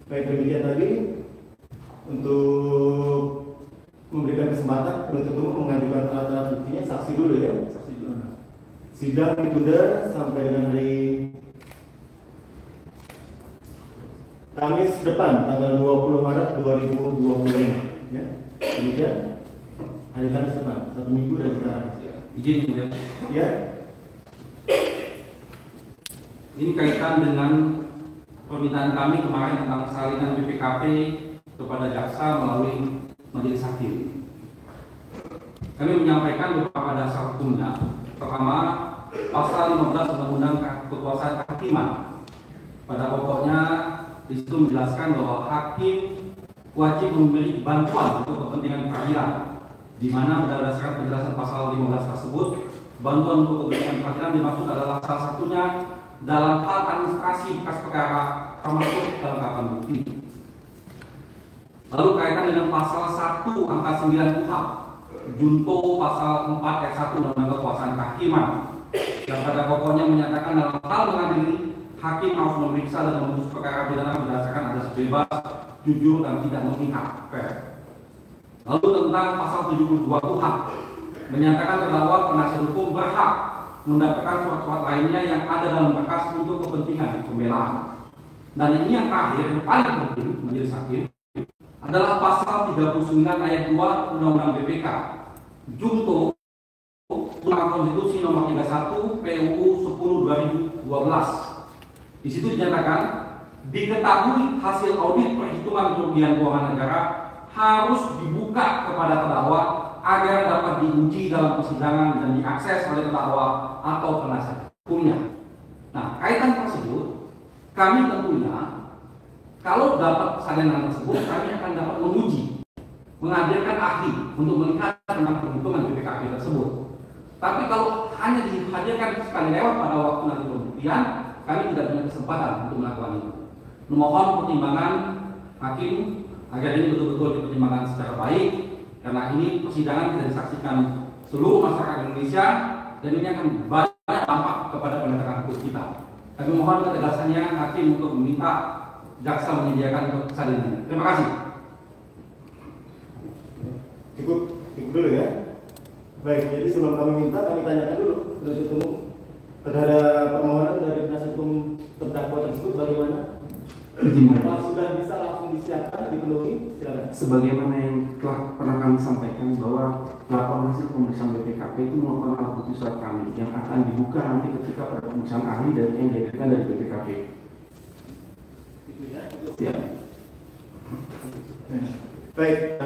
Baik, demikian tadi untuk memberikan kesempatan penuntut umum mengajukan alat buktinya. Saksi dulu ya. Saksi dulu. Sidang ditunda sampai dengan hari Kamis depan tanggal 20 Maret 2025 ya. Demikian hari Kamis depan, 1 minggu dari sekarang. Izin Ya. Ini kaitan dengan permintaan kami kemarin tentang salinan BPKP kepada jaksa melalui majelis hakim. Kami menyampaikan beberapa dasar hukumnya. Pertama, pasal 15 Undang-Undang Kekuasaan Kehakiman. Pada pokoknya di situ menjelaskan bahwa hakim wajib memberi bantuan untuk kepentingan peradilan, di mana berdasarkan penjelasan pasal 15 tersebut, bantuan untuk kepentingan peradilan dimaksud adalah salah satunya dalam hal administrasi berkas perkara termasuk kelengkapan bukti. Lalu kaitan dengan pasal 1 angka 9 KUHP junto pasal 4 ayat 1 Undang-Undang Kekuasaan Kehakiman, yang pada pokoknya menyatakan dalam hal mengadili, hakim harus memeriksa dan memutus perkara pidana berdasarkan azas bebas, jujur dan tidak memihak. Lalu tentang pasal 72 KUHP menyatakan terdakwa penasihat hukum berhak mendapatkan surat-surat lainnya yang ada dalam berkas untuk kepentingan pembelaan. Dan ini yang terakhir, yang paling penting majelis hakim, adalah pasal 39 ayat 2 Undang-Undang BPK junto Undang Konstitusi Nomor 31 PUU 10 2012. Di situ dinyatakan diketahui hasil audit perhitungan kerugian keuangan negara harus dibuka kepada terdakwa agar dapat diuji dalam persidangan dan diakses oleh terdakwa atau penasihat hukumnya. Nah, kaitan tersebut, kami tentunya kalau dapat salinan tersebut, kami akan dapat menguji, menghadirkan ahli untuk melihat tentang perhitungan BPKP tersebut. Tapi kalau hanya dihadirkan sekali lewat pada waktu nanti pembuktian, kami tidak punya kesempatan untuk melakukan itu. Memohon pertimbangan hakim agar ini betul-betul dipertimbangkan secara baik, karena ini persidangan tidak disaksikan seluruh masyarakat Indonesia dan ini akan banyak dampak kepada penegakan hukum kita. Kami mohon ketegasannya hakim untuk meminta jaksa menyediakan salinannya. Terima kasih. Cukup dulu ya. Baik, jadi sebelum kami minta, kami tanyakan dulu penuntut umum terhadap permohonan dari penasihat hukum terdakwa tersebut bagaimana? Apa sudah bisa langsung disiapkan, dipenuhi? Silakan. Sebagaimana yang telah pernah kami sampaikan bahwa laporan hasil pemeriksaan BPKP itu merupakan alat bukti surat kami yang akan dibuka nanti ketika pada pemeriksaan ahli dan yang dihadirkan dari BPKP. Ya. Baik,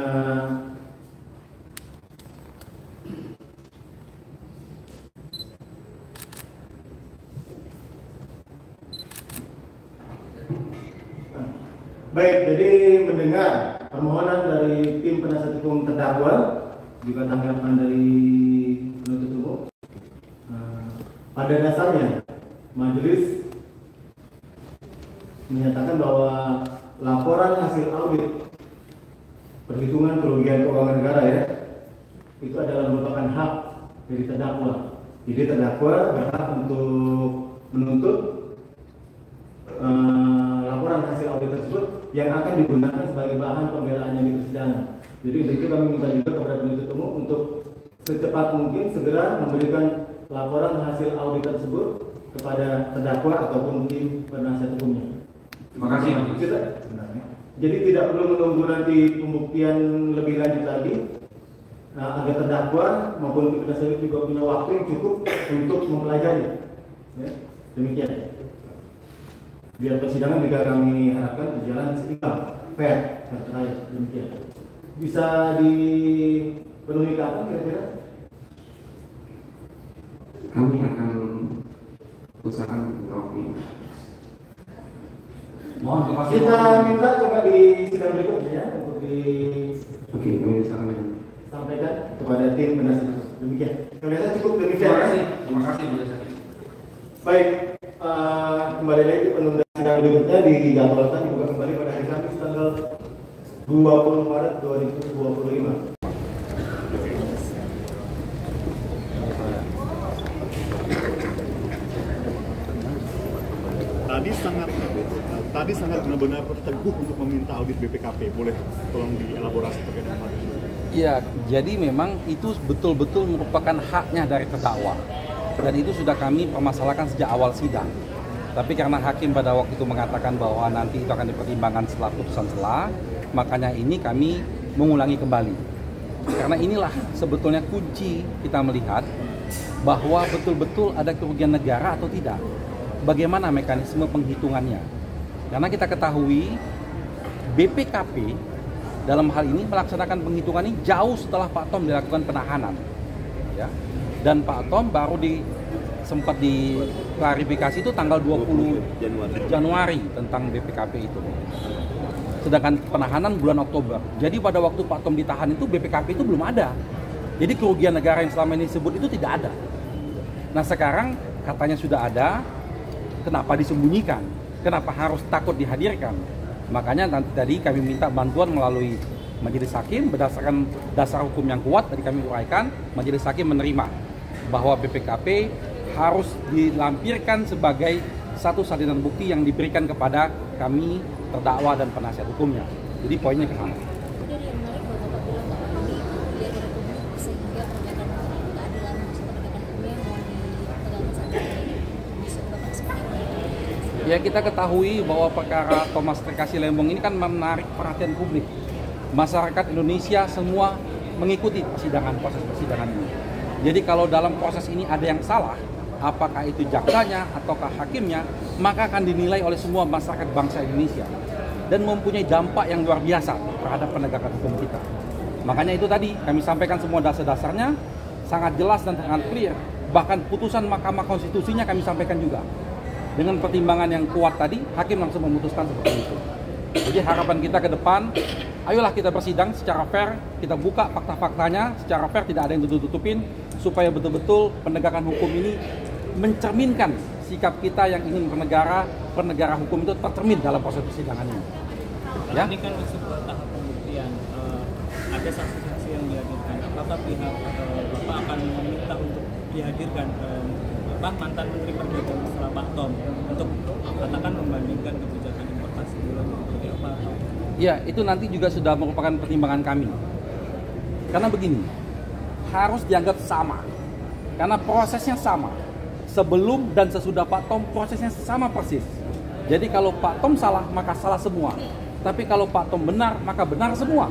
baik, jadi mendengar permohonan dari tim penasihat hukum terdakwa, juga tanggapan dari penuntut umum. Pada dasarnya, majelis menyatakan bahwa laporan hasil audit perhitungan kerugian keuangan negara ya, itu adalah merupakan hak dari terdakwa. Jadi terdakwa berhak untuk menuntut laporan hasil audit tersebut yang akan digunakan sebagai bahan pembelaannya di persidangan. Jadi untuk itu kami minta juga kepada penuntut umum untuk secepat mungkin segera memberikan laporan hasil audit tersebut kepada terdakwa ataupun tim penasihat hukumnya. Terima kasih. Jadi tidak perlu menunggu nanti pembuktian lebih lanjut lagi. Nah, agar terdakwa maupun tim penasihat hukum juga punya waktu yang cukup untuk mempelajari. Ya, demikian. Biar persidangan juga kami harapkan berjalan seimbang, fair, terkait. Demikian. Bisa dipenuhi kapan kira-kira? Kami akan usahakan untuk ini. Mohon kepastian. Kita minta coba di sidang berikutnya untuk Oke, kami usahakan. disampaikan kepada tim penasihat hukum. Demikian. Kelihatan cukup demikian. Terima kasih. Terima kasih Bu Jasa. Baik, kembali lagi penundaan sidang berikutnya dijadwalkan dibuka kembali pada hari Kamis tanggal 20 Maret 2025. Tadi Pak Adi sangat benar-benar teguh untuk meminta audit BPKP. Boleh tolong dielaborasi terkait dengan hal itu? Ya, jadi memang itu betul-betul merupakan haknya dari terdakwa. Dan itu sudah kami permasalahkan sejak awal sidang. Tapi karena hakim pada waktu itu mengatakan bahwa nanti itu akan dipertimbangkan setelah putusan selah, makanya ini kami mengulangi kembali. Karena inilah sebetulnya kunci kita melihat bahwa betul-betul ada kerugian negara atau tidak. Bagaimana mekanisme penghitungannya? Karena kita ketahui BPKP dalam hal ini melaksanakan penghitungan ini jauh setelah Pak Tom dilakukan penahanan. Ya. Dan Pak Tom baru sempat diklarifikasi itu tanggal 20 Januari tentang BPKP itu. Sedangkan penahanan bulan Oktober. Jadi pada waktu Pak Tom ditahan itu BPKP itu belum ada. Jadi kerugian negara yang selama ini disebut itu tidak ada. Nah sekarang katanya sudah ada, kenapa disembunyikan? Kenapa harus takut dihadirkan? Makanya nanti tadi kami minta bantuan melalui Majelis Hakim berdasarkan dasar hukum yang kuat. Tadi kami uraikan, Majelis Hakim menerima bahwa BPKP harus dilampirkan sebagai satu salinan bukti yang diberikan kepada kami terdakwa dan penasihat hukumnya. Jadi poinnya ke sana. Jadi yang menarik bahwa Bapak bilang bahwa ini dilihat dari publik sehingga penegakan keadilan maksudnya penegakan hukum yang mau ditegakkan saat ini bisa Bapak seperti apa? Ya kita ketahui bahwa perkara Thomas Trekasi Lembong ini kan menarik perhatian publik. Masyarakat Indonesia semua mengikuti proses persidangan ini. Jadi kalau dalam proses ini ada yang salah, apakah itu jaksanya ataukah hakimnya, maka akan dinilai oleh semua masyarakat bangsa Indonesia dan mempunyai dampak yang luar biasa terhadap penegakan hukum kita. Makanya itu tadi kami sampaikan semua dasar-dasarnya sangat jelas dan sangat clear. Bahkan putusan Mahkamah Konstitusinya kami sampaikan juga. Dengan pertimbangan yang kuat tadi, hakim langsung memutuskan seperti itu. Jadi harapan kita ke depan, ayolah kita bersidang secara fair, kita buka fakta-faktanya secara fair, tidak ada yang tutup-tutupin, supaya betul-betul penegakan hukum ini mencerminkan sikap kita yang ingin bernegara hukum itu tercermin dalam proses persidangan ini. Ya? Ini kan sebuah tahap pembuktian, ada saksi-saksi yang dihadirkan. Apakah pihak Bapak akan meminta untuk dihadirkan mantan Menteri Perdagangan setelah Pak Tom untuk katakan membandingkan kebijakan importasi gula seperti apa? Ya, itu nanti juga sudah merupakan pertimbangan kami. Karena begini, harus dianggap sama. Karena prosesnya sama. Sebelum dan sesudah Pak Tom prosesnya sama persis. Jadi kalau Pak Tom salah, maka salah semua. Tapi kalau Pak Tom benar, maka benar semua.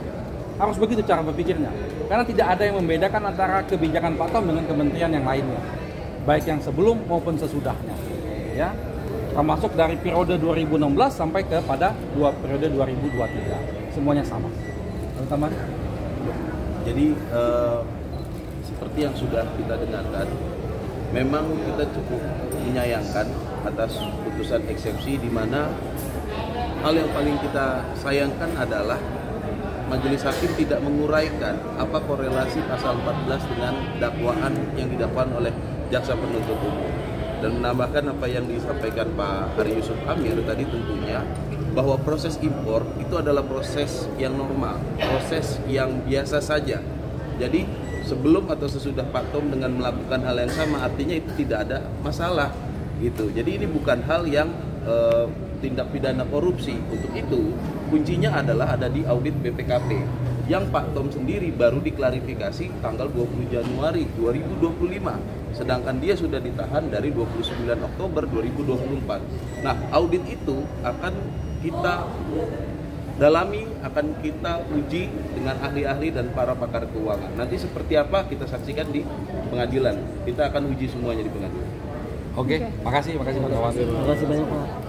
Harus begitu cara berpikirnya. Karena tidak ada yang membedakan antara kebijakan Pak Tom dengan kementerian yang lainnya. Baik yang sebelum maupun sesudahnya. Ya. Termasuk dari periode 2016 sampai kepada periode 2023. Semuanya sama. Teman-teman. Jadi seperti yang sudah kita dengarkan, memang kita cukup menyayangkan atas putusan eksepsi, di mana hal yang paling kita sayangkan adalah Majelis Hakim tidak menguraikan apa korelasi pasal 14 dengan dakwaan yang didakwakan oleh jaksa penuntut umum, dan menambahkan apa yang disampaikan Pak Hari Yusuf Amir tadi, tentunya bahwa proses impor itu adalah proses yang normal, proses yang biasa saja. Jadi sebelum atau sesudah Pak Tom dengan melakukan hal yang sama, artinya itu tidak ada masalah gitu. Jadi ini bukan hal yang tindak pidana korupsi. Untuk itu kuncinya adalah ada di audit BPKP yang Pak Tom sendiri baru diklarifikasi tanggal 20 Januari 2025, sedangkan dia sudah ditahan dari 29 Oktober 2024. Nah, audit itu akan kita dalami, akan kita uji dengan ahli-ahli dan para pakar keuangan. Nanti seperti apa kita saksikan di pengadilan. Kita akan uji semuanya di pengadilan. Oke. Makasih Pak Kawan. Terima kasih banyak Pak.